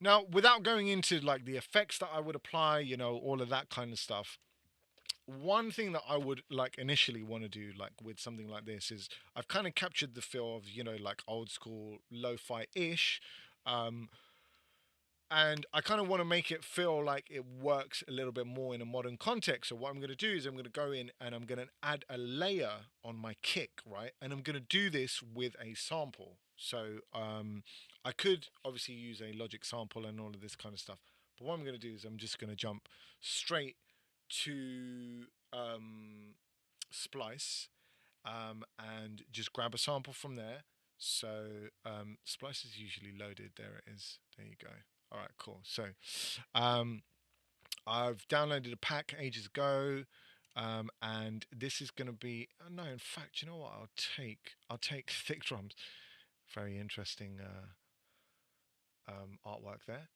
Now, without going into like the effects that I would apply, you know, all of that kind of stuff, one thing that I would like initially want to do, like with something like this, is I've kind of captured the feel of, you know, like old school lo-fi ish. Um, and I kind of want to make it feel like it works a little bit more in a modern context. So what I'm going to do is I'm going to go in and I'm going to add a layer on my kick, right? And I'm going to do this with a sample. So I could obviously use a Logic sample and all of this kind of stuff. But what I'm going to do is I'm just going to jump straight to Splice and just grab a sample from there. So Splice is usually loaded. There it is. There you go. All right, cool. So um, I've downloaded a pack ages ago, and this is going to be. Oh, no, in fact, you know what? I'll take thick drums. Very interesting artwork there.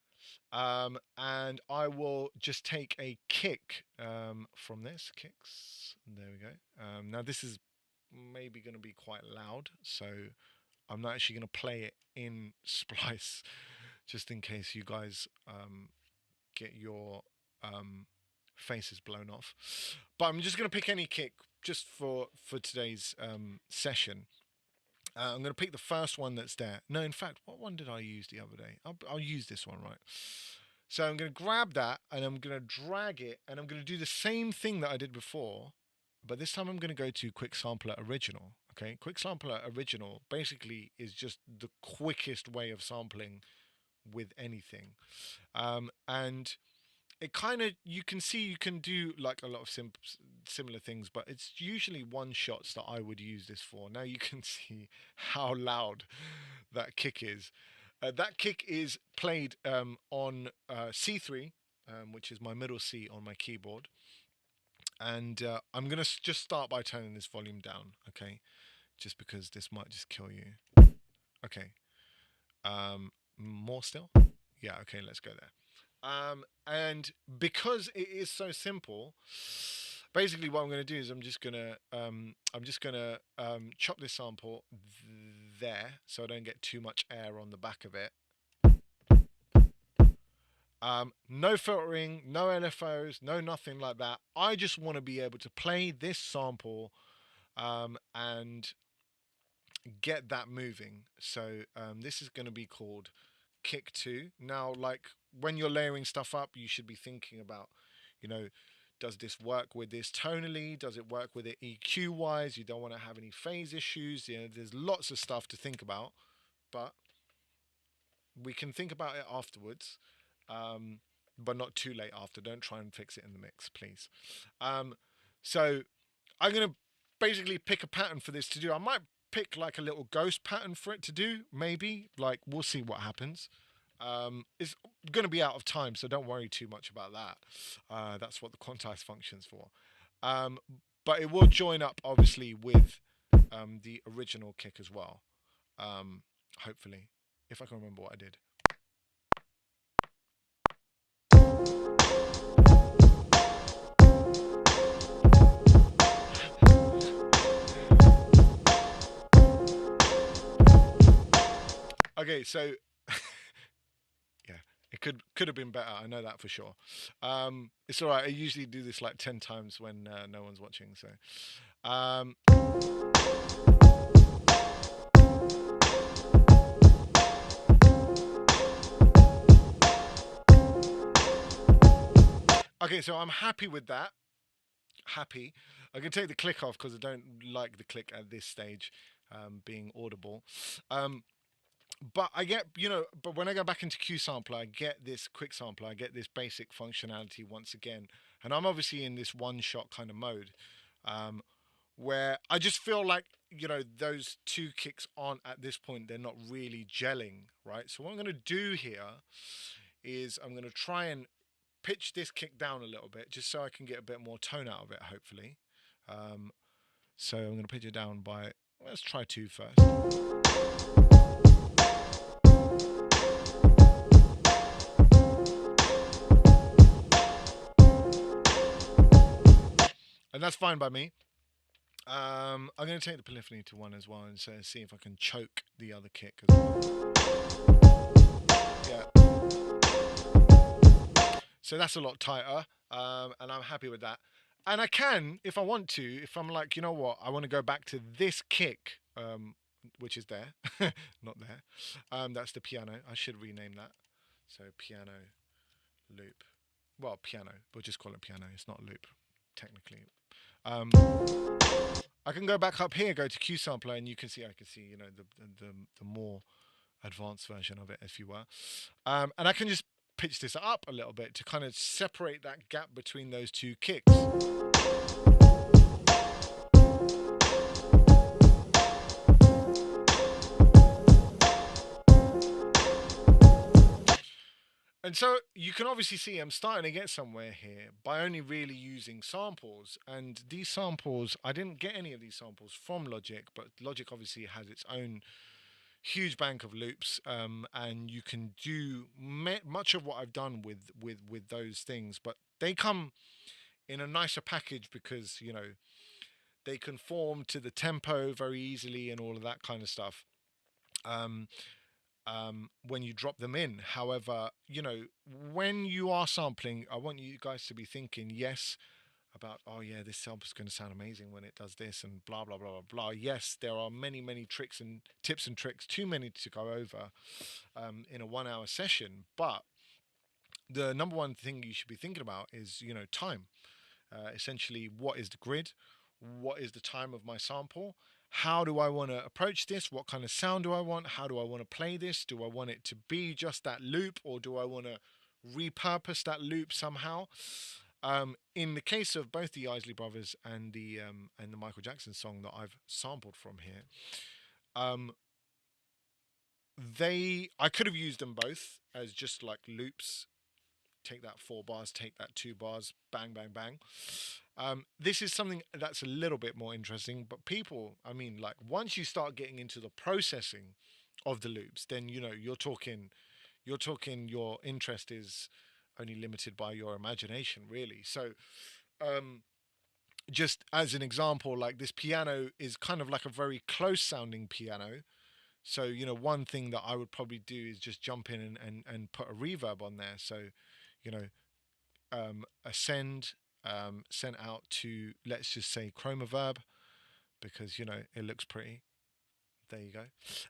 And I will just take a kick from this kicks. There we go. Now this is maybe going to be quite loud, so I'm not actually going to play it in Splice, just in case you guys get your faces blown off. But I'm just going to pick any kick just for today's session. I'm going to pick the first one that's there. No, in fact, what one did I use the other day? I'll use this one, right? So I'm going to grab that and I'm going to drag it and I'm going to do the same thing that I did before, but this time I'm going to go to Quick Sampler Original. Okay, Quick Sampler Original basically is just the quickest way of sampling with anything. And it kind of, you can see you can do like a lot of similar things, but it's usually one shots that I would use this for. Now you can see how loud that kick is. That kick is played on C3, which is my middle C on my keyboard. And I'm going to just start by turning this volume down, okay? Just because this might just kill you. Okay. More still? Yeah, okay, let's go there. And because it is so simple, basically what I'm going to do is I'm just gonna chop this sample there, so I don't get too much air on the back of it. No filtering, no LFOs, no nothing like that. I just want to be able to play this sample and get that moving. So this is going to be called Kick 2. Now, like when you're layering stuff up, you should be thinking about, you know, does this work with this tonally? Does it work with it EQ wise? You don't want to have any phase issues. You know, there's lots of stuff to think about, but we can think about it afterwards, but not too late after. Don't try and fix it in the mix, please. Um, so I'm going to basically pick a pattern for this to do. I might pick like a little ghost pattern for it to do, maybe. Like, we'll see what happens. It's going to be out of time, so don't worry too much about that. That's what the quantize function's for. Um, but it will join up, obviously, with the original kick as well. Hopefully, if I can remember what I did. Okay, so yeah, it could have been better. I know that for sure. It's all right. I usually do this like 10 times when no one's watching. So, um, okay, so I'm happy with that. Happy. I can take the click off because I don't like the click at this stage being audible. Um, but I get, you know, but when I go back into Q sampler, I get this quick sampler, I get this basic functionality once again. And I'm obviously in this one shot kind of mode um, where I just feel like, you know, those two kicks aren't at this point, they're not really gelling, right? So what I'm going to do here is I'm going to try and pitch this kick down a little bit just so I can get a bit more tone out of it, hopefully. Um, so I'm going to pitch it down by, let's try two first. And that's fine by me. I'm going to take the polyphony to one as well and see if I can choke the other kick as well. Yeah. So that's a lot tighter, and I'm happy with that. And I can, if I want to, if I'm like, you know what, I want to go back to this kick, which is there, not there. That's the piano. I should rename that. So piano loop. Well, piano. We'll just call it piano. It's not loop, technically. Um, I can go back up here, go to Q sampler, and you can see, I can see, you know, the more advanced version of it, if you were. And I can just pitch this up a little bit to kind of separate that gap between those two kicks. And so you can obviously see I'm starting to get somewhere here by only really using samples. And these samples, I didn't get any of these samples from Logic, but Logic obviously has its own huge bank of loops, and you can do much of what I've done with those things, but they come in a nicer package because they conform to the tempo very easily and all of that kind of stuff. Um, when you drop them in. However, when you are sampling, I want you guys to be thinking, yes, about, oh yeah, this sample's going to sound amazing when it does this and blah, blah, blah, blah, blah. Yes, there are many, many tricks and tips and tricks, too many to go over in a 1 hour session. But the number one thing you should be thinking about is, time. Essentially, what is the grid? What is the time of my sample? How do I want to approach this? What kind of sound do I want? How do I want to play this? Do I want it to be just that loop, or do I want to repurpose that loop somehow? In the case of both the Isley Brothers and the Michael Jackson song that I've sampled from here, um, I could have used them both as just like loops. Take that 4 bars, take that 2 bars, bang, bang, bang. This is something that's a little bit more interesting, but people, I mean, like once you start getting into the processing of the loops, then you're talking your interest is only limited by your imagination, really. So, um, just as an example, like this piano is kind of like a very close sounding piano. So, one thing that I would probably do is just jump in and put a reverb on there. So, you know, ascend, sent out to, let's just say, chroma verb, because it looks pretty. There you go.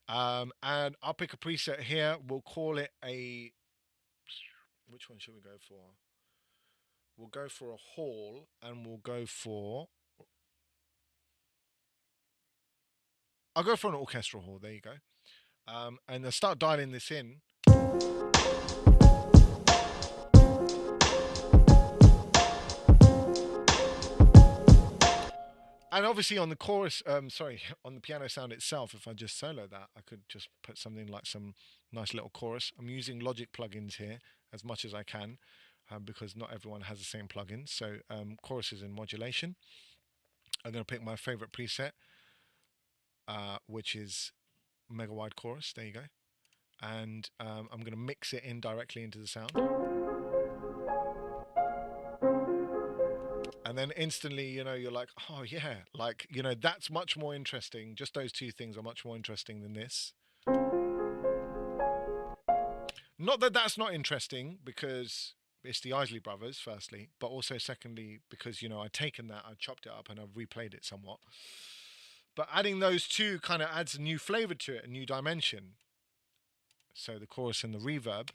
And I'll pick a preset here. We'll call it a, which one should we go for? We'll go for a hall, and I'll go for an orchestral hall. There you go. And I'll start dialing this in. And obviously on the chorus, on the piano sound itself, if I just solo that, I could just put something like some nice little chorus. I'm using Logic plugins here as much as I can, because not everyone has the same plugins. So chorus is in modulation. I'm going to pick my favorite preset, which is Mega Wide Chorus. There you go. And I'm going to mix it in directly into the sound. And then instantly, you're like, oh yeah, like, that's much more interesting. Just those two things are much more interesting than this. Not that that's not interesting, because it's the Isley Brothers, firstly, but also secondly, because, I've taken that, I've chopped it up, and I've replayed it somewhat. But adding those two kind of adds a new flavor to it, a new dimension. So the chorus and the reverb.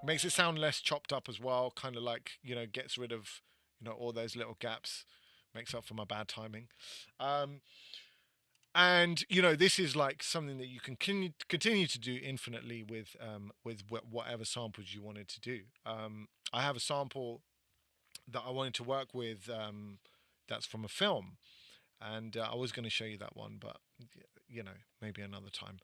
Makes it sound less chopped up as well, kind of like, gets rid of, all those little gaps, makes up for my bad timing. And this is like something that you can continue to do infinitely with whatever samples you wanted to do. I have a sample that I wanted to work with, that's from a film, and I was going to show you that one, but maybe another time.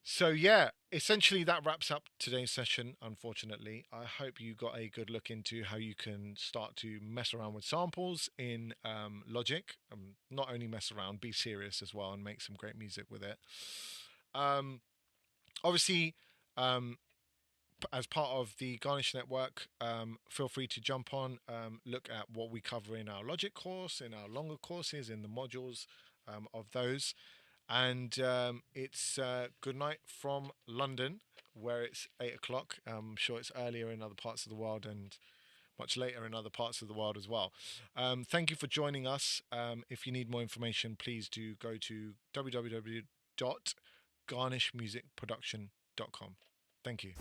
So yeah, essentially that wraps up today's session, unfortunately. I hope you got a good look into how you can start to mess around with samples in Logic. Not only mess around, be serious as well, and make some great music with it. Obviously, as part of the Garnish network, feel free to jump on, look at what we cover in our Logic course, in our longer courses, in the modules of those. And it's good night from London, where it's 8 o'clock. I'm sure it's earlier in other parts of the world and much later in other parts of the world as well. Thank you for joining us. If you need more information, please do go to www.garnishmusicproduction.com. Thank you.